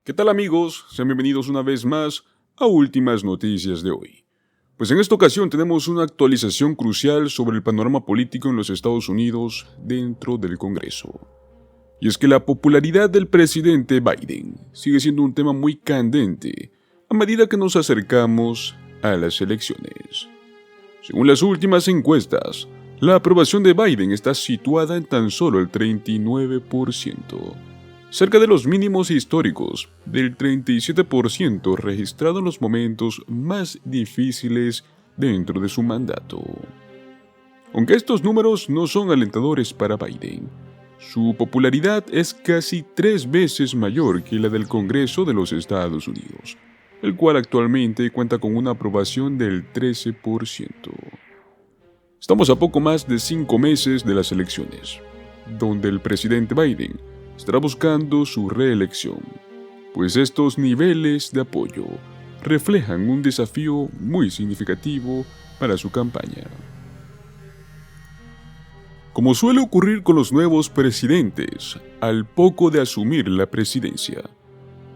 ¿Qué tal amigos? Sean bienvenidos una vez más a Últimas Noticias de hoy. Pues en esta ocasión tenemos una actualización crucial sobre el panorama político en los Estados Unidos dentro del Congreso. Y es que la popularidad del presidente Biden sigue siendo un tema muy candente a medida que nos acercamos a las elecciones. Según las últimas encuestas, la aprobación de Biden está situada en tan solo el 39%. Cerca de los mínimos históricos del 37% registrado en los momentos más difíciles dentro de su mandato. Aunque estos números no son alentadores para Biden, su popularidad es casi 3 veces mayor que la del Congreso de los Estados Unidos, el cual actualmente cuenta con una aprobación del 13%. Estamos a poco más de 5 meses de las elecciones, donde el presidente Biden estará buscando su reelección, pues estos niveles de apoyo reflejan un desafío muy significativo para su campaña. Como suele ocurrir con los nuevos presidentes, al poco de asumir la presidencia,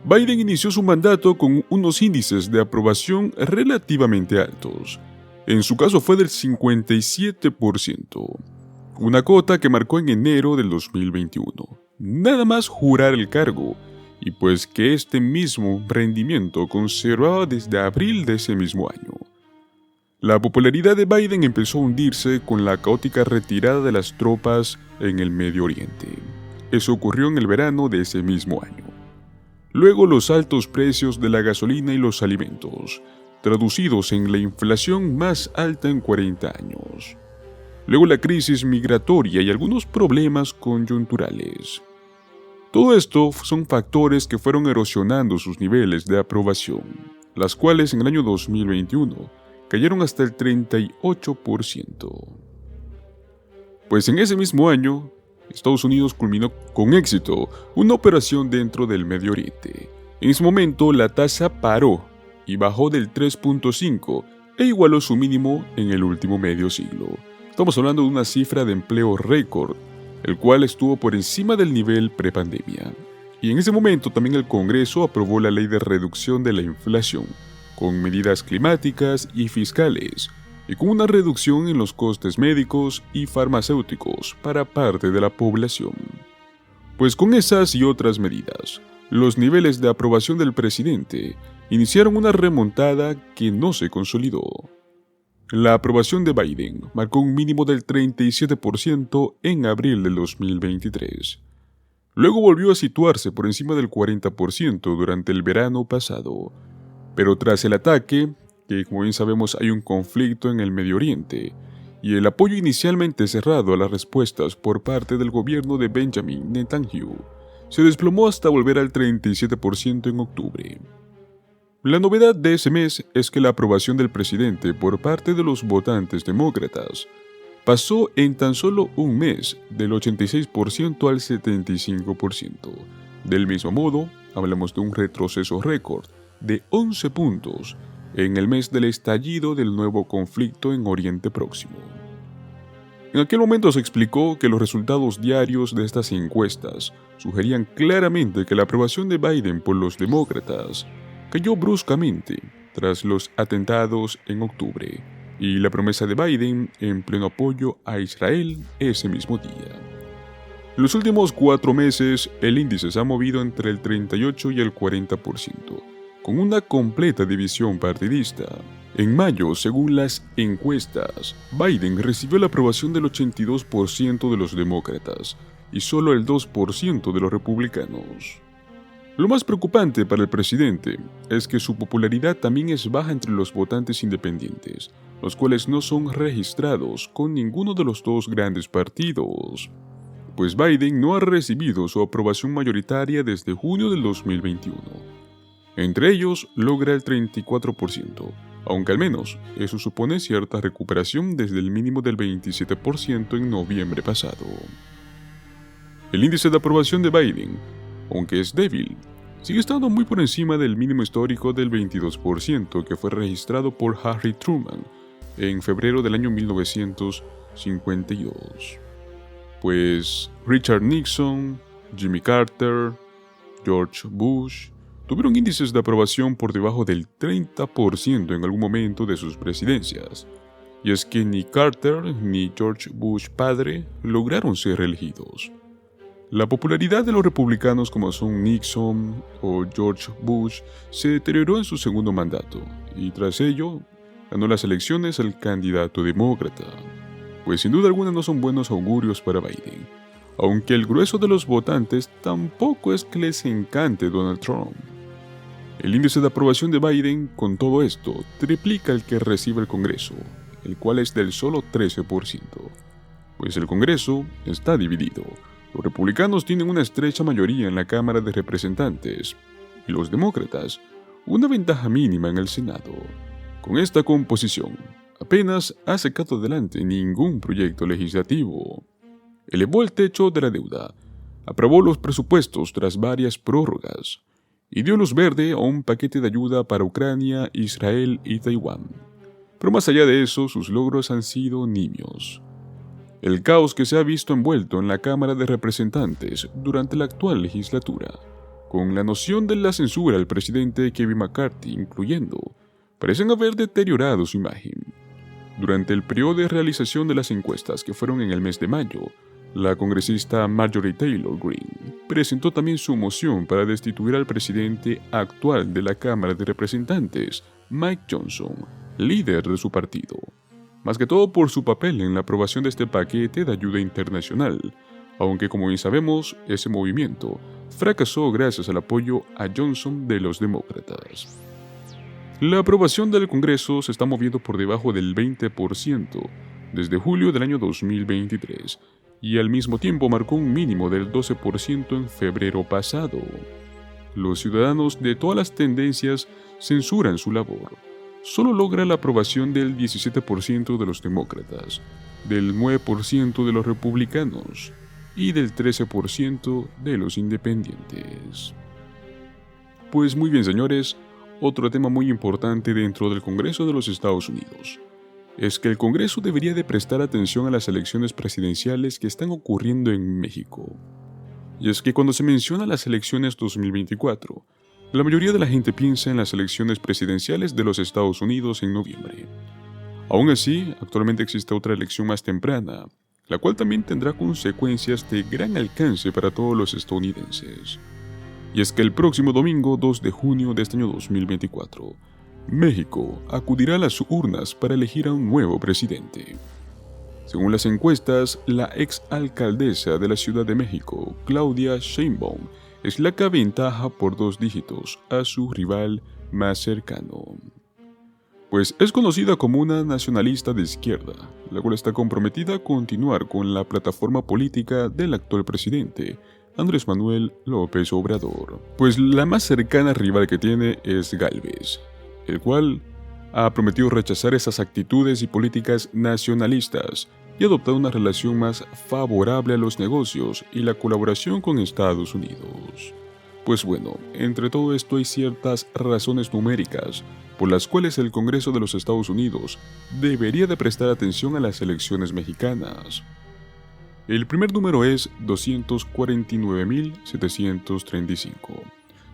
Biden inició su mandato con unos índices de aprobación relativamente altos. En su caso fue del 57%, una cota que marcó en enero del 2021. Nada más jurar el cargo, y pues que este mismo rendimiento conservaba desde abril de ese mismo año. La popularidad de Biden empezó a hundirse con la caótica retirada de las tropas en el Medio Oriente. Eso ocurrió en el verano de ese mismo año. Luego los altos precios de la gasolina y los alimentos, traducidos en la inflación más alta en 40 años. Luego la crisis migratoria y algunos problemas coyunturales. Todo esto son factores que fueron erosionando sus niveles de aprobación, las cuales en el año 2021 cayeron hasta el 38%. Pues en ese mismo año, Estados Unidos culminó con éxito una operación dentro del Medio Oriente. En ese momento la tasa paró y bajó del 3.5 e igualó su mínimo en el último medio siglo. Estamos hablando de una cifra de empleo récord, el cual estuvo por encima del nivel prepandemia. Y en ese momento también el Congreso aprobó la ley de reducción de la inflación, con medidas climáticas y fiscales, y con una reducción en los costes médicos y farmacéuticos para parte de la población. Pues con esas y otras medidas, los niveles de aprobación del presidente iniciaron una remontada que no se consolidó. La aprobación de Biden marcó un mínimo del 37% en abril del 2023. Luego volvió a situarse por encima del 40% durante el verano pasado. Pero tras el ataque, que como bien sabemos hay un conflicto en el Medio Oriente, y el apoyo inicialmente cerrado a las respuestas por parte del gobierno de Benjamin Netanyahu, se desplomó hasta volver al 37% en octubre. La novedad de ese mes es que la aprobación del presidente por parte de los votantes demócratas pasó en tan solo un mes del 86% al 75%. Del mismo modo, hablamos de un retroceso récord de 11 puntos en el mes del estallido del nuevo conflicto en Oriente Próximo. En aquel momento se explicó que los resultados diarios de estas encuestas sugerían claramente que la aprobación de Biden por los demócratas cayó bruscamente tras los atentados en octubre y la promesa de Biden en pleno apoyo a Israel ese mismo día. En los últimos 4 meses, el índice se ha movido entre el 38 y el 40%, con una completa división partidista. En mayo, según las encuestas, Biden recibió la aprobación del 82% de los demócratas y solo el 2% de los republicanos. Lo más preocupante para el presidente es que su popularidad también es baja entre los votantes independientes, los cuales no son registrados con ninguno de los dos grandes partidos, pues Biden no ha recibido su aprobación mayoritaria desde junio del 2021. Entre ellos logra el 34%, aunque al menos eso supone cierta recuperación desde el mínimo del 27% en noviembre pasado. El índice de aprobación de Biden, aunque es débil, sigue estando muy por encima del mínimo histórico del 22% que fue registrado por Harry Truman en febrero del año 1952. Pues Richard Nixon, Jimmy Carter, George Bush, tuvieron índices de aprobación por debajo del 30% en algún momento de sus presidencias. Y es que ni Carter ni George Bush padre lograron ser reelegidos. La popularidad de los republicanos como son Nixon o George Bush se deterioró en su segundo mandato, y tras ello ganó las elecciones el candidato demócrata. Pues sin duda alguna no son buenos augurios para Biden, aunque el grueso de los votantes tampoco es que les encante Donald Trump. El índice de aprobación de Biden, con todo esto, triplica el que recibe el Congreso, el cual es del solo 13%, pues el Congreso está dividido. Los republicanos tienen una estrecha mayoría en la Cámara de Representantes y los demócratas una ventaja mínima en el Senado. Con esta composición, apenas ha sacado adelante ningún proyecto legislativo. Elevó el techo de la deuda, aprobó los presupuestos tras varias prórrogas y dio luz verde a un paquete de ayuda para Ucrania, Israel y Taiwán. Pero más allá de eso, sus logros han sido nimios. El caos que se ha visto envuelto en la Cámara de Representantes durante la actual legislatura, con la noción de la censura al presidente Kevin McCarthy incluyendo, parecen haber deteriorado su imagen. Durante el periodo de realización de las encuestas que fueron en el mes de mayo, la congresista Marjorie Taylor Greene presentó también su moción para destituir al presidente actual de la Cámara de Representantes, Mike Johnson, líder de su partido, más que todo por su papel en la aprobación de este paquete de ayuda internacional, aunque como bien sabemos, ese movimiento fracasó gracias al apoyo a Johnson de los demócratas. La aprobación del Congreso se está moviendo por debajo del 20% desde julio del año 2023 y al mismo tiempo marcó un mínimo del 12% en febrero pasado. Los ciudadanos de todas las tendencias censuran su labor. Solo logra la aprobación del 17% de los demócratas, del 9% de los republicanos y del 13% de los independientes. Pues muy bien, señores, otro tema muy importante dentro del Congreso de los Estados Unidos es que el Congreso debería de prestar atención a las elecciones presidenciales que están ocurriendo en México. Y es que cuando se menciona las elecciones 2024, la mayoría de la gente piensa en las elecciones presidenciales de los Estados Unidos en noviembre. Aún así, actualmente existe otra elección más temprana, la cual también tendrá consecuencias de gran alcance para todos los estadounidenses. Y es que el próximo domingo 2 de junio de este año 2024, México acudirá a las urnas para elegir a un nuevo presidente. Según las encuestas, la ex alcaldesa de la Ciudad de México, Claudia Sheinbaum, es la que aventaja por 2 dígitos a su rival más cercano. Pues es conocida como una nacionalista de izquierda, la cual está comprometida a continuar con la plataforma política del actual presidente, Andrés Manuel López Obrador. Pues la más cercana rival que tiene es Gálvez, el cual ha prometido rechazar esas actitudes y políticas nacionalistas y adoptar una relación más favorable a los negocios y la colaboración con Estados Unidos. Pues bueno, entre todo esto hay ciertas razones numéricas por las cuales el Congreso de los Estados Unidos debería de prestar atención a las elecciones mexicanas. El primer número es 249.735.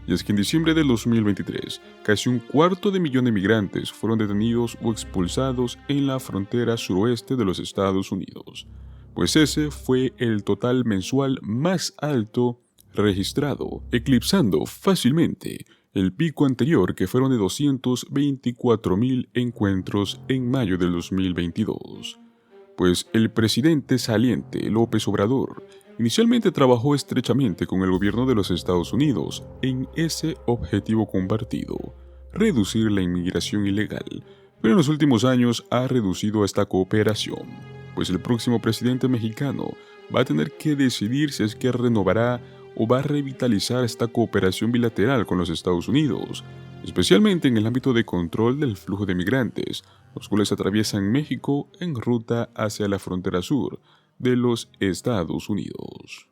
Y es que en diciembre de 2023, casi 250.000 de migrantes fueron detenidos o expulsados en la frontera suroeste de los Estados Unidos, pues ese fue el total mensual más alto registrado, eclipsando fácilmente el pico anterior que fueron de 224.000 encuentros en mayo del 2022. Pues el presidente saliente López Obrador inicialmente trabajó estrechamente con el gobierno de los Estados Unidos en ese objetivo compartido, reducir la inmigración ilegal, pero en los últimos años ha reducido esta cooperación, pues el próximo presidente mexicano va a tener que decidir si es que renovará o va a revitalizar esta cooperación bilateral con los Estados Unidos, especialmente en el ámbito de control del flujo de migrantes, los cuales atraviesan México en ruta hacia la frontera sur de los Estados Unidos.